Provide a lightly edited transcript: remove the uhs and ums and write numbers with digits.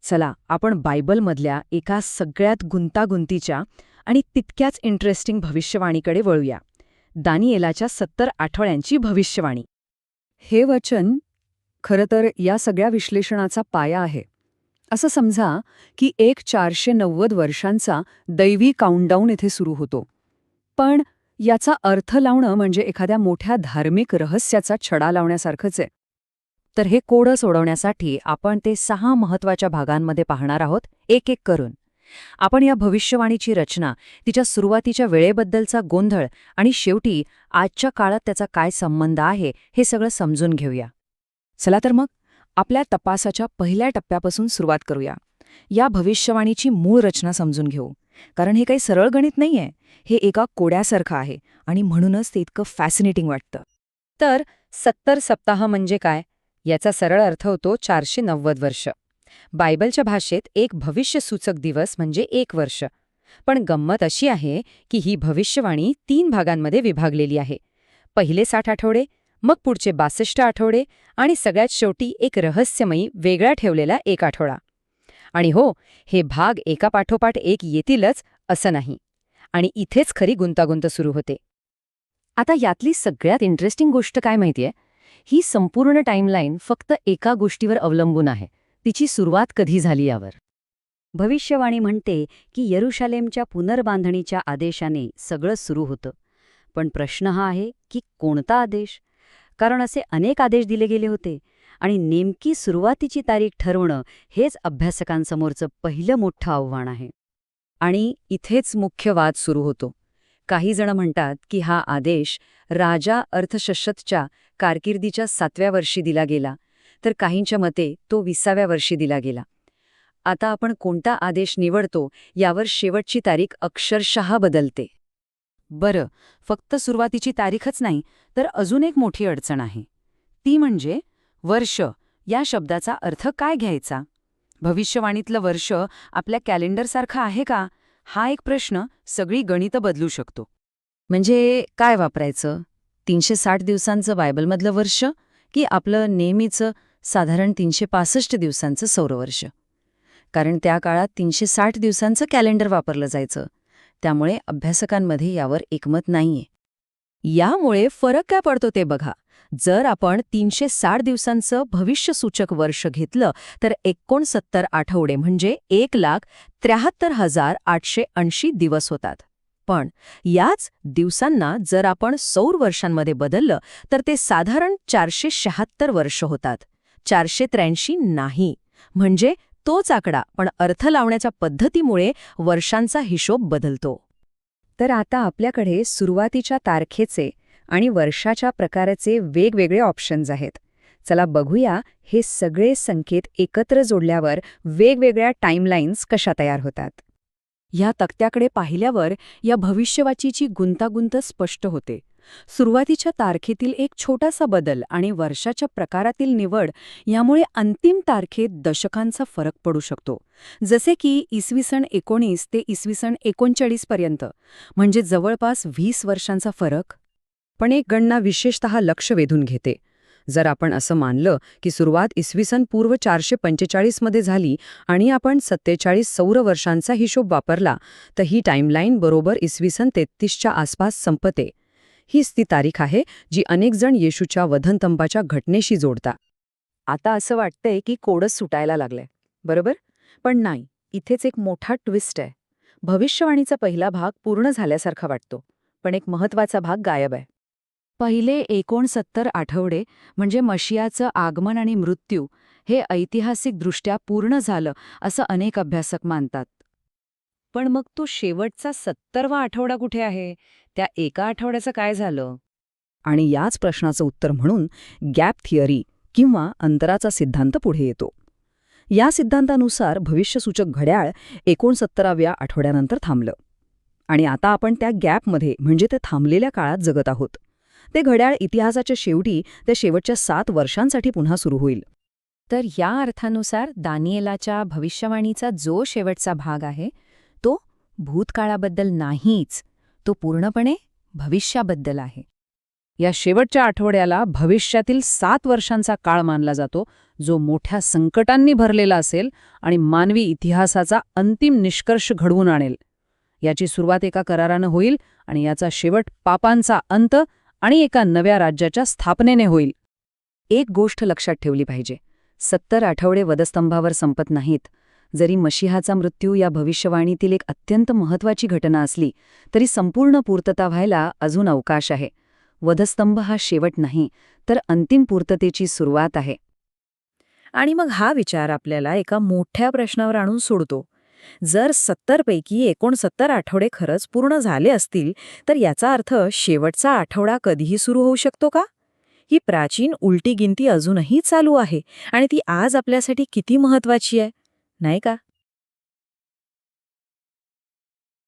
चला आपण बायबलमधल्या एका सगळ्यात गुंतागुंतीच्या आणि तितक्याच इंटरेस्टिंग भविष्यवाणीकडे वळूया. दानिएलाच्या 70 आठवड्यांची भविष्यवाणी. हे वचन खरं तर या सगळ्या विश्लेषणाचा पाया आहे. असं समजा की एक 490 वर्षांचा दैवी काउंटडाऊन इथे सुरू होतो. पण याचा अर्थ लावणं म्हणजे एखाद्या मोठ्या धार्मिक रहस्याचा छडा लावण्यासारखंच आहे. तर हे कोडं सोडवण्यासाठी आपण ते 6 महत्त्वाच्या भागांमध्ये पाहणार आहोत, एक एक करून. आपण या भविष्यवाणीची रचना, तिच्या सुरुवातीच्या वेळेबद्दलचा गोंधळ आणि शेवटी आजच्या काळात त्याचा काय संबंध आहे हे सगळं समजून घेऊया. चला तर मग आपल्या तपासाच्या पहिल्या टप्प्यापासून सुरुवात करूया. या भविष्यवाणीची मूळ रचना समजून घेऊ, कारण हे काही सरळ गणित नाहीये. हे एका कोड्यासारखं आहे आणि म्हणूनच ते इतकं फॅसिनेटिंग वाटतं. तर 70 सप्ताह म्हणजे काय? याचा सरळ अर्थ होतो 490 वर्ष. बायबलच्या भाषेत एक भविष्यसूचक दिवस म्हणजे 1 वर्ष. पण गंमत अशी आहे की ही भविष्यवाणी 3 भागांमध्ये विभागलेली आहे. पहिले 60 आठवडे, मग पुढचे 62 आठवडे आणि सगळ्यात शेवटी एक रहस्यमयी वेगळा ठेवलेला 1 आठवडा. आणि हो, हे भाग एकापाठोपाठ एक येतीलच असं नाही. आणि इथेच खरी गुंतागुंत सुरू होते. आता यातली सगळ्यात इंटरेस्टिंग गोष्ट काय माहितीये? ही संपूर्ण टाईमलाईन फक्त एका गोष्टीवर अवलंबून आहे, तिची सुरुवात कधी झाली यावर. भविष्यवाणी म्हणते की येरुशलेमच्या पुनर्बांधणीच्या आदेशाने सगळं सुरू होतं. पण प्रश्न हा आहे की कोणता आदेश? कारण असे अनेक आदेश दिले गेले होते आणि नेमकी सुरुवातीची तारीख ठरवणं हेच अभ्यासकांसमोरचं पहिलं मोठं आव्हान आहे. आणि इथेच मुख्य वाद सुरू होतो. काही जण म्हणतात की हा आदेश राजा अर्थशश्यतच्या कारकिर्दीच्या 7व्या वर्षी दिला गेला, तर काहींच्या मते तो 20व्या वर्षी दिला गेला. आता आपण कोणता आदेश निवडतो यावर शेवटची तारीख अक्षरशः बदलते. बरं, फक्त सुरुवातीची तारीखच नाही, तर अजून एक मोठी अडचण आहे. ती म्हणजे वर्ष या शब्दाचा अर्थ काय घ्यायचा? भविष्यवाणीतलं वर्ष आपल्या कॅलेंडरसारखं आहे का? हा एक प्रश्न सगळी गणितं बदलू शकतो. म्हणजे काय वापरायचं? 360 दिवसांचं बायबलमधलं वर्ष की आपलं नेहमीचं साधारण 365 दिवसांचं सौरवर्ष? कारण त्या काळात 360 दिवसांचं कॅलेंडर वापरलं जायचं. त्यामुळे अभ्यासकांमध्ये यावर एकमत नाहीये. यामुळे फरक काय पडतो ते बघा. जर आपण 360 दिवसांचं भविष्यसूचक वर्ष घेतलं तर 69 आठवडे म्हणजे 1,73,880 दिवस होतात. पण याच दिवसांना जर आपण सौर वर्षांमध्ये बदललं तर ते साधारण 476 वर्ष होतात. 483 नाही. म्हणजे तोच आकडा, पण अर्थ लावण्याच्या पद्धतीमुळे वर्षांचा हिशोब बदलतो. तर आता आपल्याकडे सुरुवातीच्या तारखेचे आणि वर्षाच्या प्रकाराचे वेगवेगळे ऑप्शन्स आहेत. चला बघूया हे सगळे संकेत एकत्र जोडल्यावर वेगवेगळ्या टाईमलाईन्स कशा तयार होतात. ह्या तक्त्याकडे पाहिल्यावर या भविष्यवाचीची गुंतागुंत स्पष्ट होते. सुरुवातीच्या तारखेतील एक छोटासा बदल आणि वर्षाच्या प्रकारातील निवड यामुळे अंतिम तारखेत दशकांचा फरक पडू शकतो. जसे की इसवी19 ते इसवी19 पर्यंत, म्हणजे जवळपास 20 वर्षांचा फरक. पण एक गणना विशेषतः लक्ष वेधून घेते. जर आपण असं मानलं की सुरुवात इसवी.पूर्व 445 मध्ये झाली आणि आपण 47 सौर वर्षांचा हिशोब वापरला, तर ही टाईमलाईन बरोबर इसवी.33च्या आसपास संपते. हीच ती तारीख आहे जी अनेक जण येशूच्या वधस्तंभाच्या घटनेशी जोडतात. आता असं वाटतंय की कोडच सुटायला लागलंय, बरोबर? पण नाही, इथेच एक मोठा ट्विस्ट आहे. भविष्यवाणीचा पहिला भाग पूर्ण झाल्यासारखा वाटतो, पण एक महत्त्वाचा भाग गायब आहे. पहिले 69 आठवडे म्हणजे मशियाचं आगमन आणि मृत्यू हे ऐतिहासिकदृष्ट्या पूर्ण झालं असं अनेक अभ्यासक मानतात. पण मग तो शेवटचा 70वा आठवडा कुठे आहे? त्या एका आठवड्याचं काय झालं? आणि याच प्रश्नाचं उत्तर म्हणून गॅप थिअरी किंवा अंतराचा सिद्धांत पुढे येतो. या सिद्धांतानुसार भविष्यसूचक घड्याळ 69व्या आठवड्यानंतर थांबलं. आणि आता आपण त्या गॅपमध्ये म्हणजे ते थांबलेल्या काळात जगत आहोत. ते घड्याळ इतिहासाच्या शेवटी त्या शेवटच्या 7 वर्षांसाठी पुन्हा सुरू होईल. तर या अर्थानुसार दानिएलाच्या भविष्यवाणीचा जो शेवटचा भाग आहे तो भूतकाळाबद्दल नाहीच, तो पूर्णपणे भविष्याबद्दल आहे. या शेवटच्या आठवड्याला भविष्यातील 7 वर्षांचा काळ मानला जातो, जो मोठ्या संकटांनी भरलेला असेल आणि मानवी इतिहासाचा अंतिम निष्कर्ष घडवून आणेल. याची सुरुवात एका करारानं होईल आणि याचा शेवट पापांचा अंत आणि एका नव्या राज्याच्या स्थापनेने होईल. एक गोष्ट लक्षात ठेवली पाहिजे, 70 आठवडे वधस्तंभावर संपत नाहीत. जरी मशिहाचा मृत्यू या भविष्यवाणीतील एक अत्यंत महत्त्वाची घटना असली तरी संपूर्ण पूर्तता व्हायला अजून अवकाश आहे. वधस्तंभ हा शेवट नाही, तर अंतिम पूर्ततेची सुरुवात आहे. आणि मग हा विचार आपल्याला एका मोठ्या प्रश्नावर आणून सोडतो. जर 70 पैकी 69 आठवडे खरंच पूर्ण झाले असतील तर याचा अर्थ शेवटचा आठवडा कधीही सुरू होऊ शकतो का? ही प्राचीन उलटी गिनती अजूनही चालू आहे आणि ती आज आपल्यासाठी किती महत्वाची आहे, नाही का?